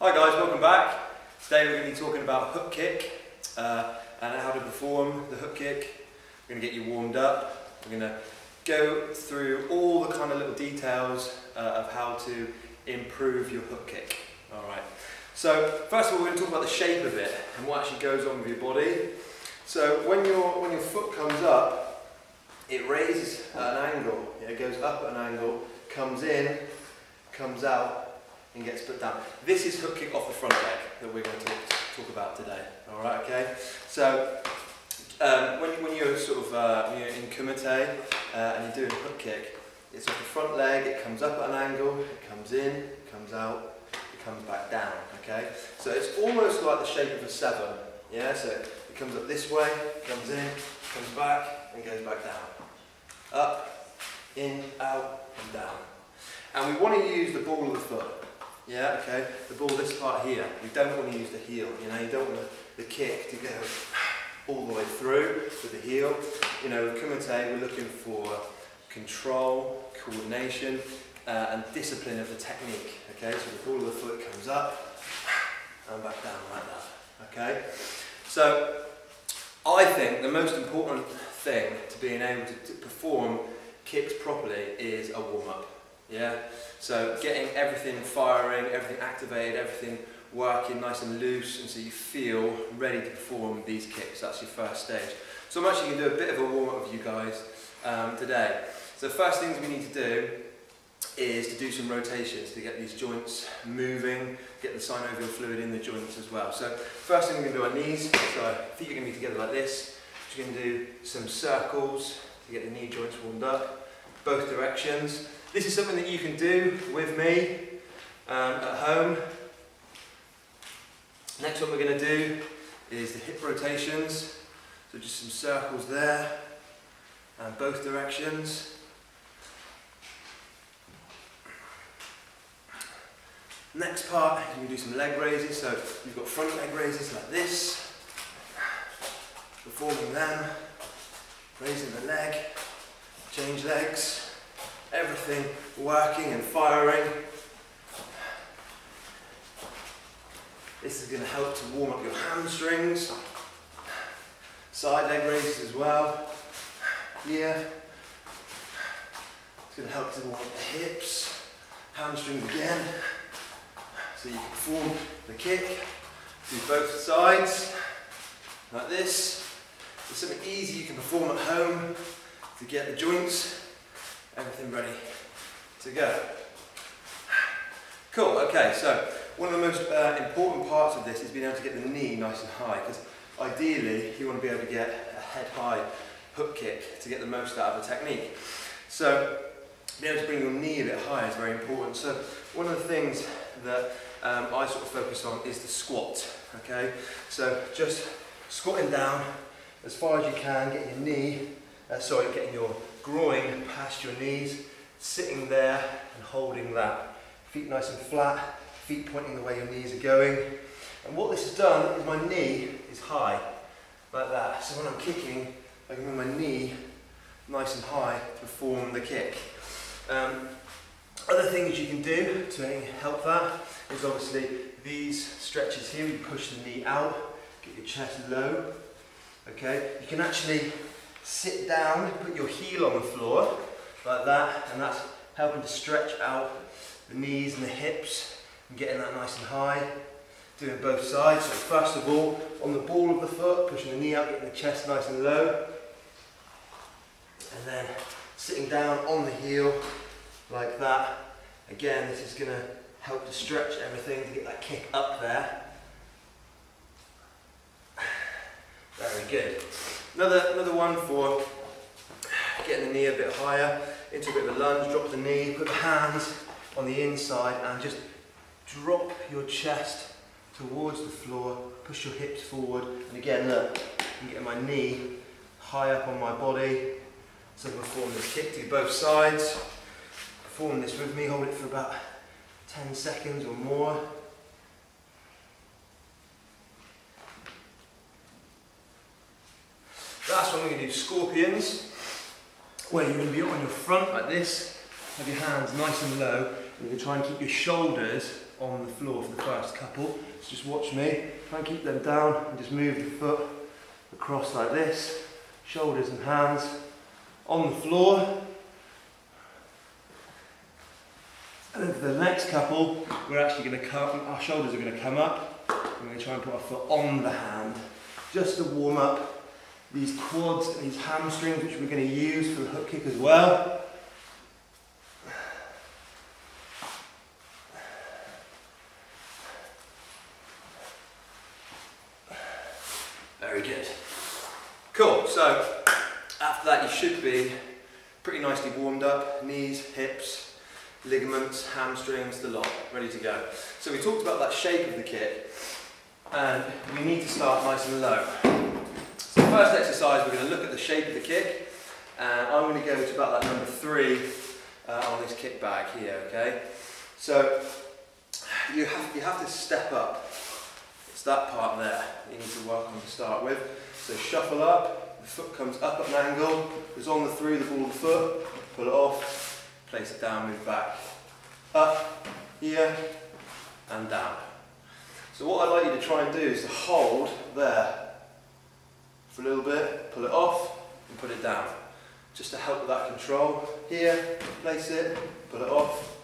Hi guys, welcome back. Today we're going to be talking about hook kick and how to perform the hook kick. We're going to get you warmed up. We're going to go through all the kind of little details of how to improve your hook kick. Alright, so first of all we're going to talk about the shape of it and what actually goes on with your body. So when your foot comes up, it raises at an angle. It goes up at an angle, comes in, comes out, and gets put down. This is hook kick off the front leg that we're going to talk about today. All right, okay. So when you're sort of when you're in kumite and you're doing a hook kick, it's off the front leg. It comes up at an angle. It comes in, it comes out, it comes back down. Okay. So it's almost like the shape of a 7. Yeah. So it comes up this way, comes in, comes back, and goes back down. Up, in, out, and down. And we want to use the ball of the foot. Yeah, okay, the ball, this part here. We don't want to use the heel, you know, you don't want the kick to go all the way through with the heel. You know, with kumite, we're looking for control, coordination, and discipline of the technique. Okay, so the ball of the foot comes up and back down like that. Okay, so I think the most important thing to being able to perform kicks properly is a warm-up. Yeah, so getting everything firing, everything activated, everything working nice and loose, and so you feel ready to perform these kicks. That's your first stage. So I'm actually going to do a bit of a warm-up with you guys today. So the first things we need to do is to do some rotations to get these joints moving, get the synovial fluid in the joints as well. So first thing we're going to do on knees, so feet are going to be together like this. We're going to do some circles to get the knee joints warmed up, both directions. This is something that you can do with me at home. Next one we're going to do is the hip rotations. So just some circles there and both directions. Next part, you can do some leg raises. So you've got front leg raises like this. Performing them, raising the leg, change legs. Everything working and firing. This is going to help to warm up your hamstrings. Side leg raises as well. Here. It's going to help to warm up the hips, hamstrings again. So you can perform the kick, do both sides, like this. It's something easy you can perform at home to get the joints, everything ready to go. Cool, okay, so one of the most important parts of this is being able to get the knee nice and high, because ideally you want to be able to get a head high hook kick to get the most out of the technique. So being able to bring your knee a bit higher is very important. So one of the things that I sort of focus on is the squat, okay? So just squatting down as far as you can, getting your knee, getting your groin past your knees, sitting there and holding that. Feet nice and flat, feet pointing the way your knees are going. And what this has done is my knee is high, like that. So when I'm kicking, I can move my knee nice and high to perform the kick. Other things you can do to help that is obviously these stretches here. You push the knee out, get your chest low. Okay, you can actually sit down, put your heel on the floor like that, and that's helping to stretch out the knees and the hips and getting that nice and high. Doing both sides. So first of all, on the ball of the foot, pushing the knee out, getting the chest nice and low, and then sitting down on the heel like that. Again, this is going to help to stretch everything to get that kick up there. Very good. Another one for getting the knee a bit higher, into a bit of a lunge, drop the knee, put the hands on the inside and just drop your chest towards the floor, push your hips forward, and again look, I'm getting my knee high up on my body. So perform this kick, do both sides, perform this with me, hold it for about 10 seconds or more. Last one we're going to do scorpions, where you're going to be on your front like this, have your hands nice and low, and you're going to try and keep your shoulders on the floor for the first couple. So just watch me, try and keep them down and just move the foot across like this, shoulders and hands on the floor. And then for the next couple, we're actually going to come, our shoulders are going to come up, and we're going to try and put our foot on the hand, just to warm up these quads and these hamstrings, which we're going to use for the hook kick as well. Very good. Cool, so after that you should be pretty nicely warmed up, knees, hips, ligaments, hamstrings, the lot, ready to go. So we talked about that shape of the kick, and we need to start nice and low. So the first exercise, we're going to look at the shape of the kick, and I'm going to go to about that number 3 on this kick bag here, okay? So you have to step up. It's that part there you need to work on to start with. So shuffle up, the foot comes up at an angle, goes on through the ball of the foot, pull it off, place it down, move back, up, here, and down. So what I'd like you to try and do is to hold there for a little bit, pull it off, and put it down. Just to help with that control. Here, place it, pull it off,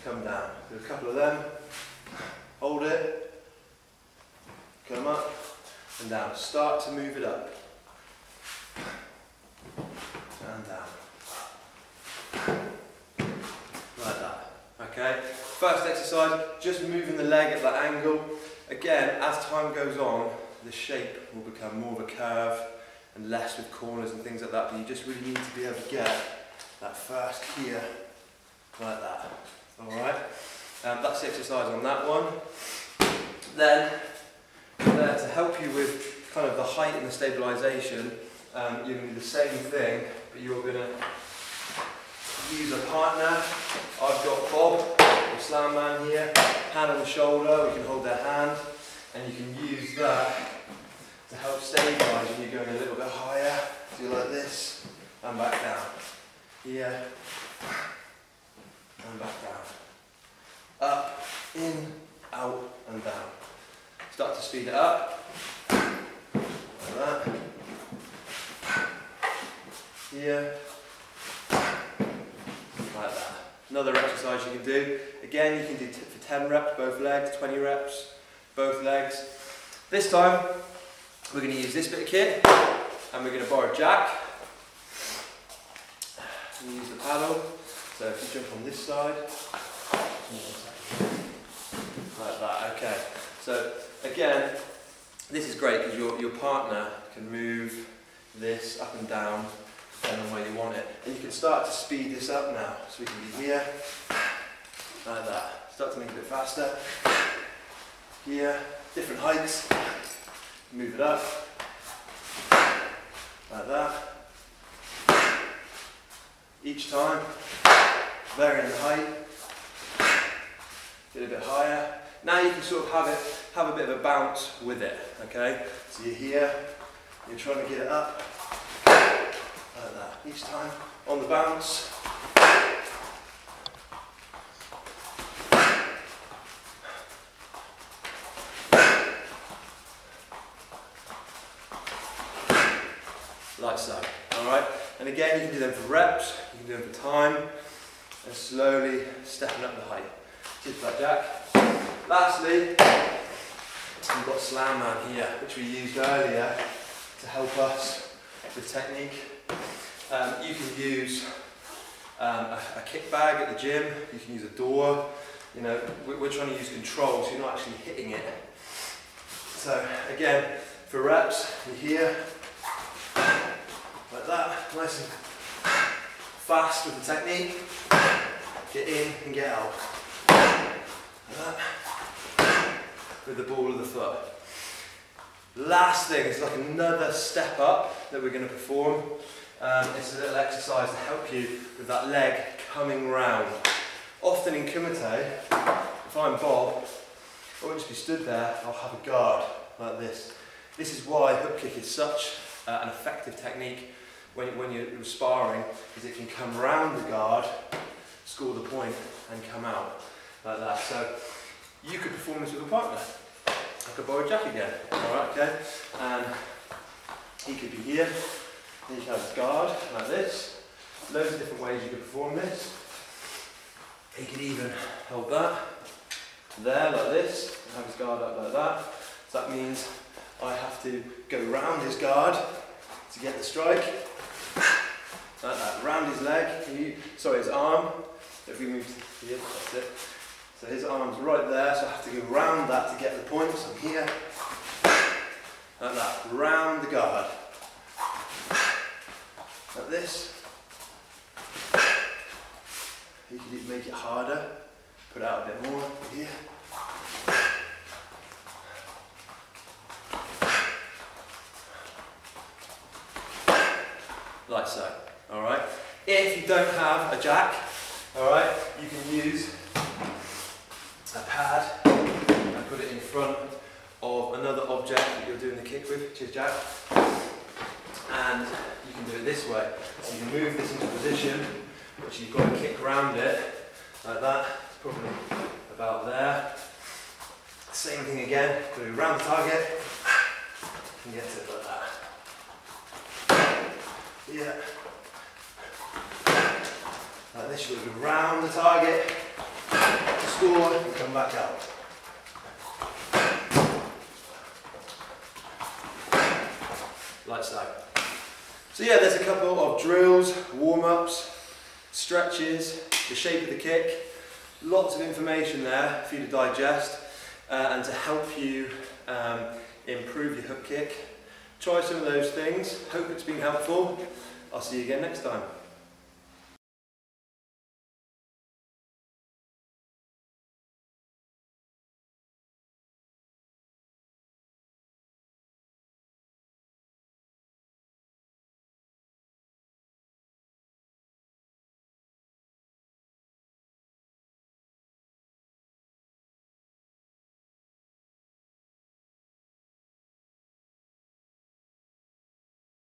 come down. Do a couple of them, hold it, come up, and down. Start to move it up, and down. Like that, okay? First exercise, just moving the leg at that angle. Again, as time goes on, the shape will become more of a curve and less with corners and things like that, but you just really need to be able to get that first here, like that, alright? That's the exercise on that one. Then, there to help you with kind of the height and the stabilisation, you're going to do the same thing, but you're going to use a partner. I've got Bob, the slam man here, hand on the shoulder, we can hold their hand, and you can use that to help stabilise when you're going a little bit higher. So you're like this, and back down. Here, and back down. Up, in, out, and down. Start to speed it up, like that. Here, like that. Another exercise you can do. Again, you can do for 10 reps, both legs, 20 reps, both legs. This time, we're going to use this bit of kit, and we're going to borrow Jack. And use the paddle. So if you jump on this side, like that, okay. So again, this is great because your partner can move this up and down depending on where you want it. And you can start to speed this up now. So we can be here, like that. Start to make it a bit faster. Here, different heights. Move it up, like that. Each time, varying the height. Get a bit higher. Now you can sort of have a bit of a bounce with it, okay? So you're here, you're trying to get it up, like that. Each time, on the bounce. Like so, alright? And again, you can do them for reps, you can do them for time, and slowly stepping up the height. Just like Jack. Lastly, we've got Slam Man here, which we used earlier to help us with technique. You can use a kick bag at the gym, you can use a door. You know, we're trying to use control, so you're not actually hitting it. So again, for reps, you're here, like that, nice and fast with the technique. Get in and get out. Like that. With the ball of the foot. Last thing is like another step up that we're going to perform. It's a little exercise to help you with that leg coming round. Often in kumite, if I'm Bob, I won't just be stood there, I'll have a guard like this. This is why hook kick is such an effective technique when you're sparring, is it can come round the guard, score the point, and come out like that. So you could perform this with a partner. I could borrow Jack again. Alright, okay? And he could be here. He could have his guard like this. Loads of different ways you could perform this. He could even hold that there like this and have his guard up like that. So that means I have to go round his guard to get the strike. Like that, round his leg, his arm. If we move to here, that's it. So his arm's right there, so I have to go round that to get the point. So I'm here, like that, round the guard. Like this. You can even make it harder, put it out a bit more, here. Like so, alright? If you don't have a jack, alright, you can use a pad and put it in front of another object that you're doing the kick with, which is jack. And you can do it this way. So you can move this into position, but you've got to kick around it like that. It's probably about there. Same thing again, go around the target and get it like that. Yeah. Like this, you've got to go round the target, score, and come back out. Like so. So yeah, there's a couple of drills, warm-ups, stretches, the shape of the kick, lots of information there for you to digest and to help you improve your hook kick. Try some of those things, hope it's been helpful. I'll see you again next time.